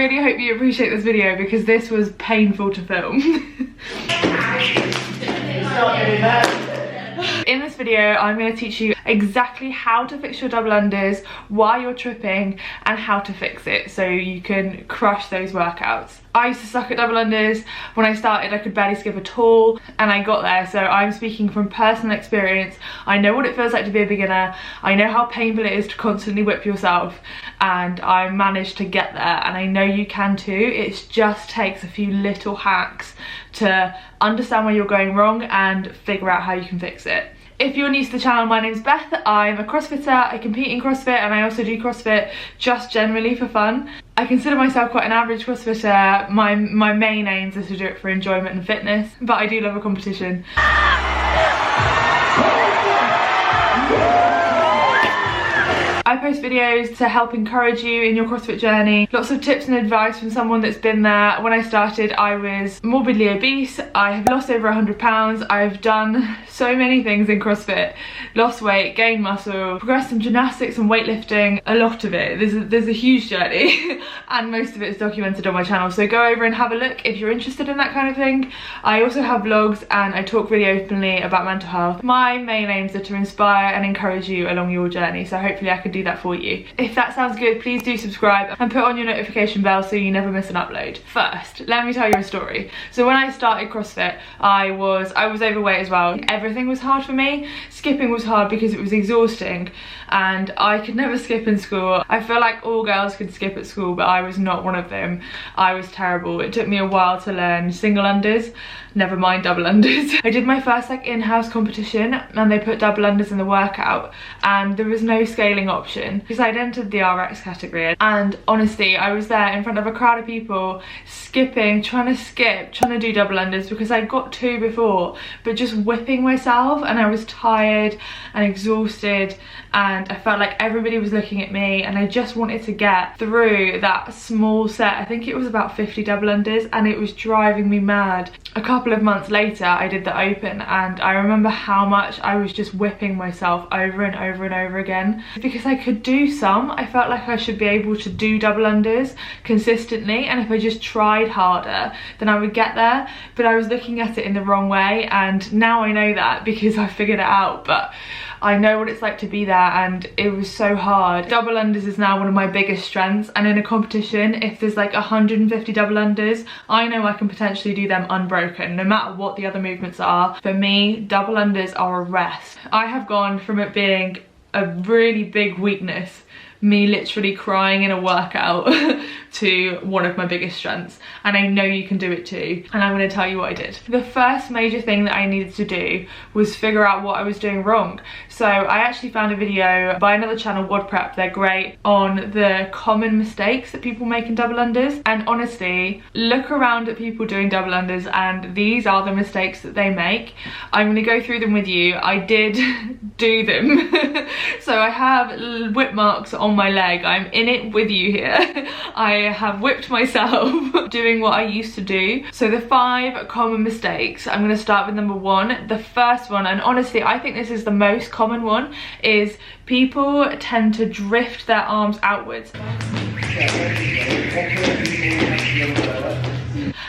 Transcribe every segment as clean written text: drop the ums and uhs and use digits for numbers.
really hope you appreciate this video because this was painful to film. In this video, I'm going to teach you exactly how to fix your double unders, why you're tripping, and how to fix it so you can crush those workouts. I used to suck at double unders. When I started, I could barely skip at all, and I got there, so I'm speaking from personal experience. I know what it feels like to be a beginner. I know how painful it is to constantly whip yourself, and I managed to get there, and I know you can too. It just takes a few little hacks to understand where you're going wrong and figure out how you can fix it. If you're new to the channel, my name's Beth. I'm a crossfitter. I compete in CrossFit, and I also do CrossFit just generally for fun. I consider myself quite an average CrossFitter. My main aims is to do it for enjoyment and fitness, but I do love a competition. I post videos to help encourage you in your CrossFit journey. Lots of tips and advice from someone that's been there. When I started, I was morbidly obese. I have lost over 100 pounds. I've done so many things in CrossFit. Lost weight, gained muscle, progressed in gymnastics and weightlifting. A lot of it. There's a huge journey and most of it is documented on my channel. So go over and have a look if you're interested in that kind of thing. I also have vlogs and I talk really openly about mental health. My main aims are to inspire and encourage you along your journey. So hopefully I can do that for you. If that sounds good, please do subscribe and put on your notification bell so you never miss an upload. First, let me tell you a story. So when I started CrossFit, I was overweight as well. Everything was hard for me. Skipping was hard because it was exhausting and I could never skip in school. I feel like all girls could skip at school, but I was not one of them. I was terrible. It took me a while to learn single unders, never mind double unders. I did my first like in-house competition and they put double unders in the workout and there was no scaling option because I'd entered the RX category, and honestly I was there in front of a crowd of people skipping, trying to do double unders because I got 2 before, but just whipping myself, and I was tired and exhausted and I felt like everybody was looking at me and I just wanted to get through that small set. I think it was about 50 double unders and it was driving me mad. A couple of months later I did the open and I remember how much I was just whipping myself over and over and over again. Because I could do some, I felt like I should be able to do double unders consistently, and if I just tried harder then I would get there, but I was looking at it in the wrong way, and now I know that because I figured it out, but I know what it's like to be there and it was so hard. Double unders is now one of my biggest strengths, and in a competition, if there's like 150 double unders, I know I can potentially do them unbroken no matter what the other movements are. For me, double unders are a rest. I have gone from it being a really big weakness, me literally crying in a workout, to one of my biggest strengths, and I know you can do it too, and I'm going to tell you what I did. The first major thing that I needed to do was figure out what I was doing wrong. So I actually found a video by another channel, WOD Prep, they're great, on the common mistakes that people make in double unders, and honestly, look around at people doing double unders and these are the mistakes that they make. I'm going to go through them with you. I did do them. So I have whip marks on my leg. I'm in it with you here. I have whipped myself doing what I used to do. So the 5 common mistakes, I'm going to start with number 1. The first one, and honestly I think this is the most common one, is people tend to drift their arms outwards.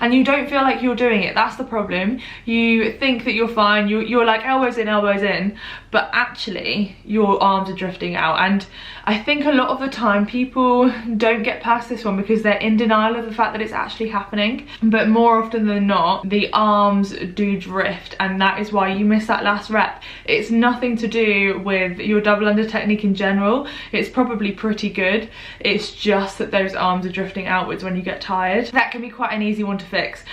And you don't feel like you're doing it. That's the problem. You think that you're fine, you're like elbows in, but actually your arms are drifting out. And I think a lot of the time people don't get past this one because they're in denial of the fact that it's actually happening. But more often than not, the arms do drift, and that is why you miss that last rep. It's nothing to do with your double under technique in general. It's probably pretty good. It's just that those arms are drifting outwards when you get tired. That can be quite an easy one to fix,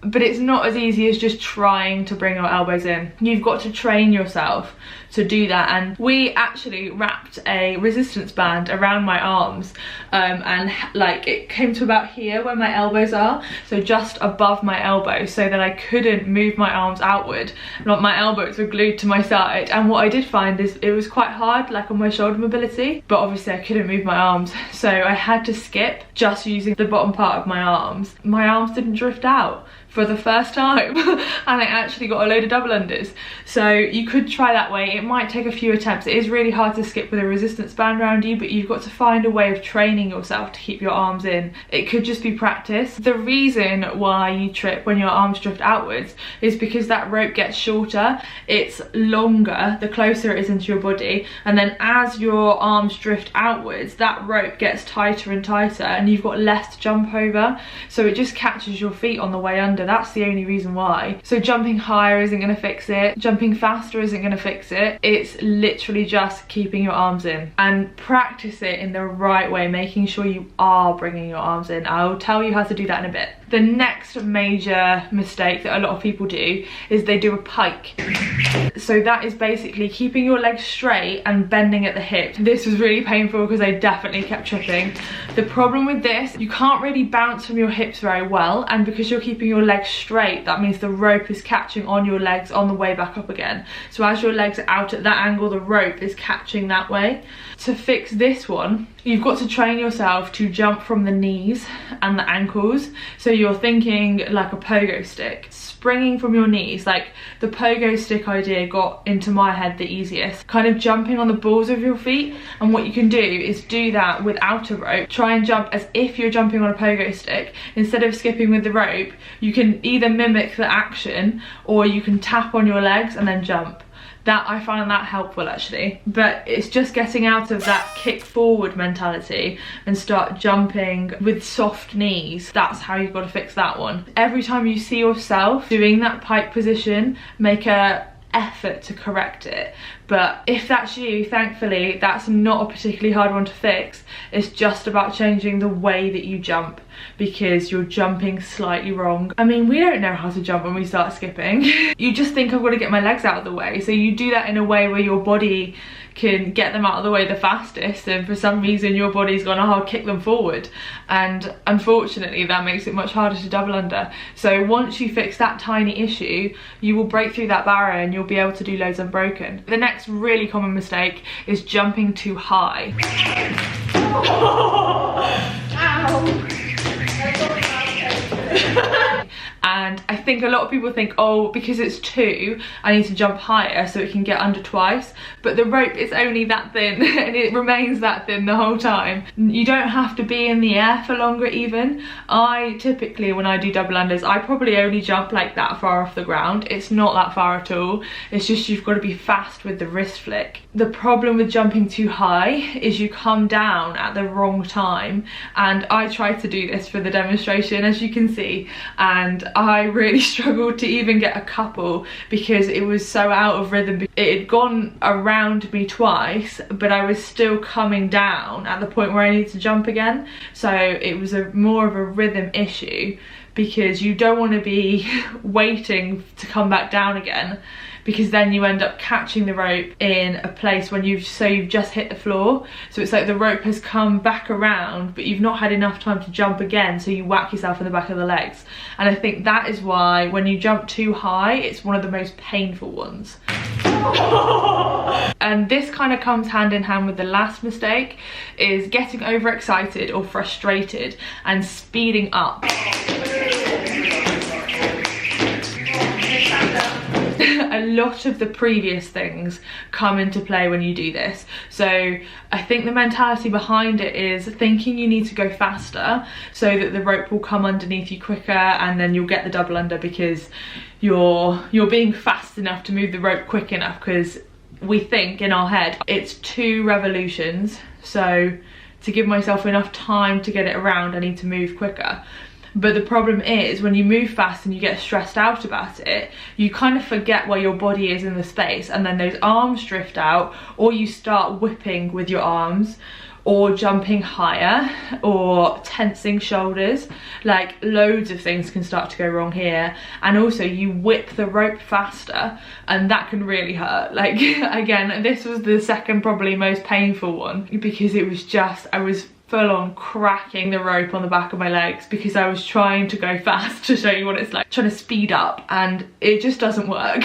but it's not as easy as just trying to bring your elbows in. You've got to train yourself to do that, and we actually wrapped a resistance band around my arms, and like it came to about here where my elbows are, so just above my elbow, so that I couldn't move my arms outward. Like my elbows were glued to my side, and what I did find is it was quite hard, like on my shoulder mobility, but obviously I couldn't move my arms, so I had to skip just using the bottom part of my arms. My arms didn't drift out for the first time and I actually got a load of double unders. So you could try that way. It might take a few attempts. It is really hard to skip with a resistance band around you, but you've got to find a way of training yourself to keep your arms in. It could just be practice. The reason why you trip when your arms drift outwards is because that rope gets shorter. It's longer the closer it is into your body, and then as your arms drift outwards, that rope gets tighter and tighter and you've got less to jump over, so it just catches your feet on the way under. That's the only reason why. So jumping higher isn't going to fix it, jumping faster isn't going to fix it. It's literally just keeping your arms in, and practice it in the right way, making sure you are bringing your arms in. I'll tell you how to do that in a bit. The next major mistake that a lot of people do is they do a pike. So that is basically keeping your legs straight and bending at the hip. This was really painful because I definitely kept tripping. The problem with this, you can't really bounce from your hips very well, and because you're keeping your legs straight, that means the rope is catching on your legs on the way back up again. So as your legs are out at that angle, the rope is catching that way. To fix this one, you've got to train yourself to jump from the knees and the ankles. So you're thinking like a pogo stick, springing from your knees. Like the pogo stick idea got into my head the easiest, kind of jumping on the balls of your feet. And what you can do is do that without a rope. Try and jump as if you're jumping on a pogo stick. Instead of skipping with the rope, you can either mimic the action or you can tap on your legs and then jump. That, I find that helpful actually, but it's just getting out of that kick forward mentality and start jumping with soft knees. That's how you've got to fix that one. Every time you see yourself doing that pike position, make a effort to correct it. But if that's you, thankfully that's not a particularly hard one to fix. It's just about changing the way that you jump, because you're jumping slightly wrong. I mean, we don't know how to jump when we start skipping. You just think, I've got to get my legs out of the way, so you do that in a way where your body can get them out of the way the fastest, and for some reason your body's gone, oh, I'll kick them forward, and unfortunately that makes it much harder to double under. So once you fix that tiny issue, you will break through that barrier and you'll be able to do loads unbroken. The next really common mistake is jumping too high. And I think a lot of people think, oh, because it's 2, I need to jump higher so it can get under twice. But the rope is only that thin and it remains that thin the whole time. You don't have to be in the air for longer even. I typically, when I do double unders, I probably only jump like that far off the ground. It's not that far at all. It's just you've got to be fast with the wrist flick. The problem with jumping too high is you come down at the wrong time. And I tried to do this for the demonstration, as you can see, and I really struggled to even get a couple because it was so out of rhythm. It had gone around me twice, but I was still coming down at the point where I needed to jump again. So it was more of a rhythm issue, because you don't want to be waiting to come back down again, because then you end up catching the rope in a place when you've just hit the floor. So it's like the rope has come back around, but you've not had enough time to jump again, so you whack yourself in the back of the legs. And I think that is why when you jump too high, it's one of the most painful ones. And this kind of comes hand in hand with the last mistake, is getting overexcited or frustrated and speeding up. A lot of the previous things come into play when you do this. So I think the mentality behind it is thinking you need to go faster so that the rope will come underneath you quicker, and then you'll get the double under because you're being fast enough to move the rope quick enough, because we think in our head it's 2 revolutions, so to give myself enough time to get it around, I need to move quicker. But the problem is, when you move fast and you get stressed out about it, you kind of forget where your body is in the space, and then those arms drift out, or you start whipping with your arms, or jumping higher, or tensing shoulders. Like, loads of things can start to go wrong here. And also you whip the rope faster, and that can really hurt. Like, again, this was the second probably most painful one, because it was just, I was full on cracking the rope on the back of my legs because I was trying to go fast to show you what it's like, trying to speed up, and it just doesn't work.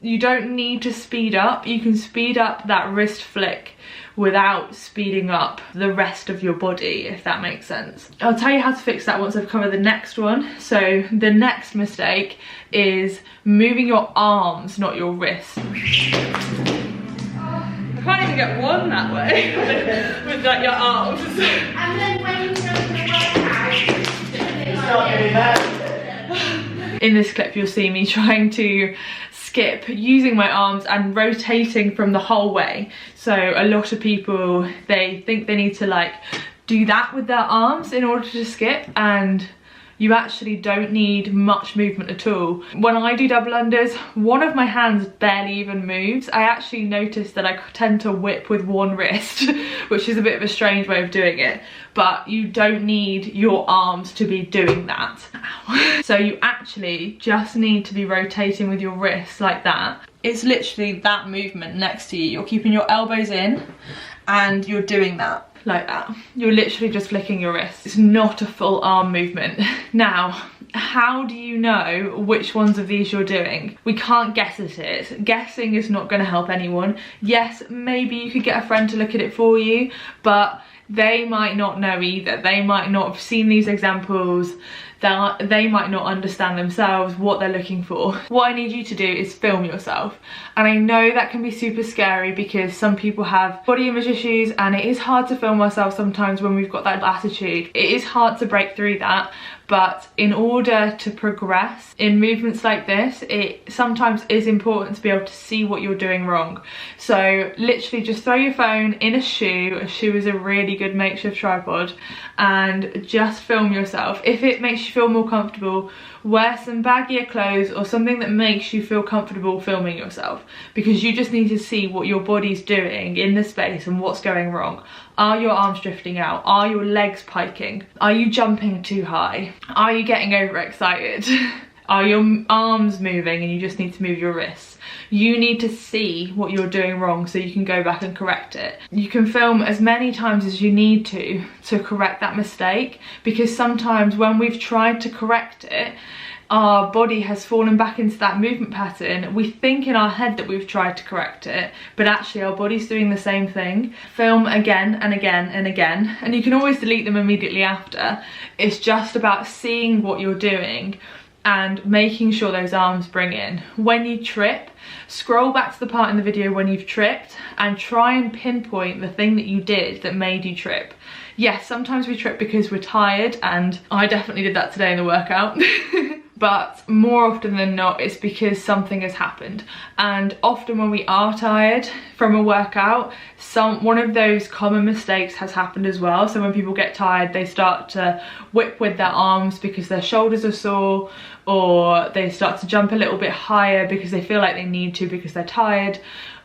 you don't need to speed up. You can speed up that wrist flick without speeding up the rest of your body, if that makes sense. I'll tell you how to fix that once I've covered the next one. So the next mistake is moving your arms, not your wrists. I can't even get one that way with like your arms. And then when you go to the workout, It's not getting there. In this clip you'll see me trying to skip using my arms and rotating from the whole way. So a lot of people, they think they need to like do that with their arms in order to skip, and you actually don't need much movement at all. When I do double unders, one of my hands barely even moves. I actually notice that I tend to whip with one wrist, which is a bit of a strange way of doing it, but you don't need your arms to be doing that. So you actually just need to be rotating with your wrists like that. It's literally that movement next to you. You're keeping your elbows in and you're doing that. Like that. You're literally just flicking your wrist. It's not a full arm movement. Now, how do you know which ones of these you're doing? We can't guess at it. Guessing is not going to help anyone. Yes, maybe you could get a friend to look at it for you, but they might not know either. They might not have seen these examples. They might not understand themselves what they're looking for. What I need you to do is film yourself. And I know that can be super scary because some people have body image issues, and it is hard to film ourselves sometimes when we've got that attitude. It is hard to break through that, but in order to progress in movements like this, it sometimes is important to be able to see what you're doing wrong. So literally just throw your phone in a shoe. A shoe is a really good makeshift tripod, and just film yourself. If it makes you feel more comfortable, wear some baggier clothes or something that makes you feel comfortable filming yourself, because you just need to see what your body's doing in the space and what's going wrong. Are your arms drifting out? Are your legs piking? Are you jumping too high? Are you getting overexcited? Are your arms moving and you just need to move your wrists? You need to see what you're doing wrong so you can go back and correct it. You can film as many times as you need to correct that mistake, because sometimes when we've tried to correct it, our body has fallen back into that movement pattern. We think in our head that we've tried to correct it, but actually our body's doing the same thing. Film again and again and again, and you can always delete them immediately after. It's just about seeing what you're doing and making sure those arms bring in. When you trip, scroll back to the part in the video when you've tripped and try and pinpoint the thing that you did that made you trip. Yes, sometimes we trip because we're tired, and I definitely did that today in the workout. But more often than not, it's because something has happened. And often when we are tired from a workout, one of those common mistakes has happened as well. So when people get tired, they start to whip with their arms because their shoulders are sore, or they start to jump a little bit higher because they feel like they need to because they're tired,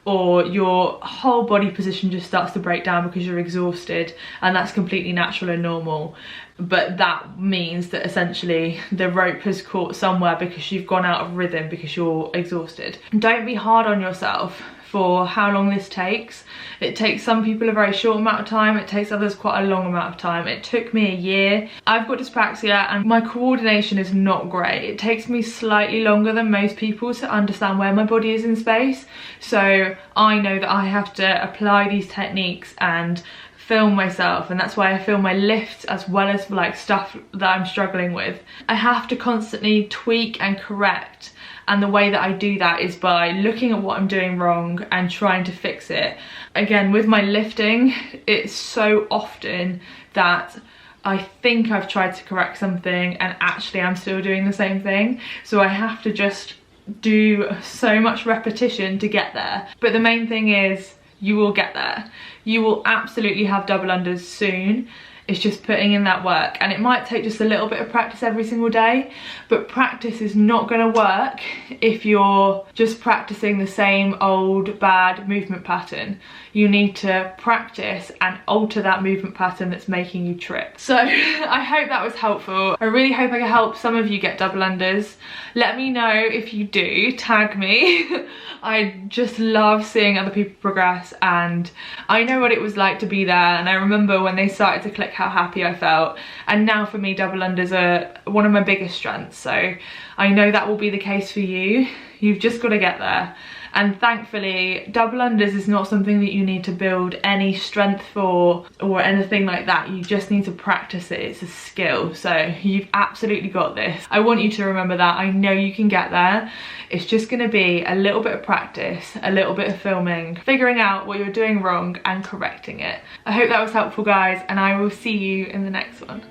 or your whole body position just starts to break down because you're exhausted, and that's completely natural and normal. But that means that essentially the rope has caught somewhere because you've gone out of rhythm because you're exhausted. Don't be hard on yourself for how long this takes. It takes some people a very short amount of time, it takes others quite a long amount of time. It took me a year. I've got dyspraxia and my coordination is not great. It takes me slightly longer than most people to understand where my body is in space. So I know that I have to apply these techniques and film myself, and that's why I film my lifts as well as like stuff that I'm struggling with. I have to constantly tweak and correct, and the way that I do that is by looking at what I'm doing wrong and trying to fix it. Again, with my lifting, it's so often that I think I've tried to correct something and actually I'm still doing the same thing. So I have to just do so much repetition to get there. But the main thing is, you will get there. You will absolutely have double unders soon. It's just putting in that work, and it might take just a little bit of practice every single day, but practice is not going to work if you're just practicing the same old bad movement pattern. You need to practice and alter that movement pattern that's making you trip. So I hope that was helpful. I really hope I can help some of you get double unders. Let me know if you do, tag me. I just love seeing other people progress, and I know what it was like to be there, and I remember when they started to click how happy I felt. And now for me, double unders are one of my biggest strengths, so I know that will be the case for you. You've just got to get there. And thankfully, double unders is not something that you need to build any strength for or anything like that. You just need to practice it. It's a skill. So you've absolutely got this. I want you to remember that. I know you can get there. It's just going to be a little bit of practice, a little bit of filming, figuring out what you're doing wrong and correcting it. I hope that was helpful, guys, and I will see you in the next one.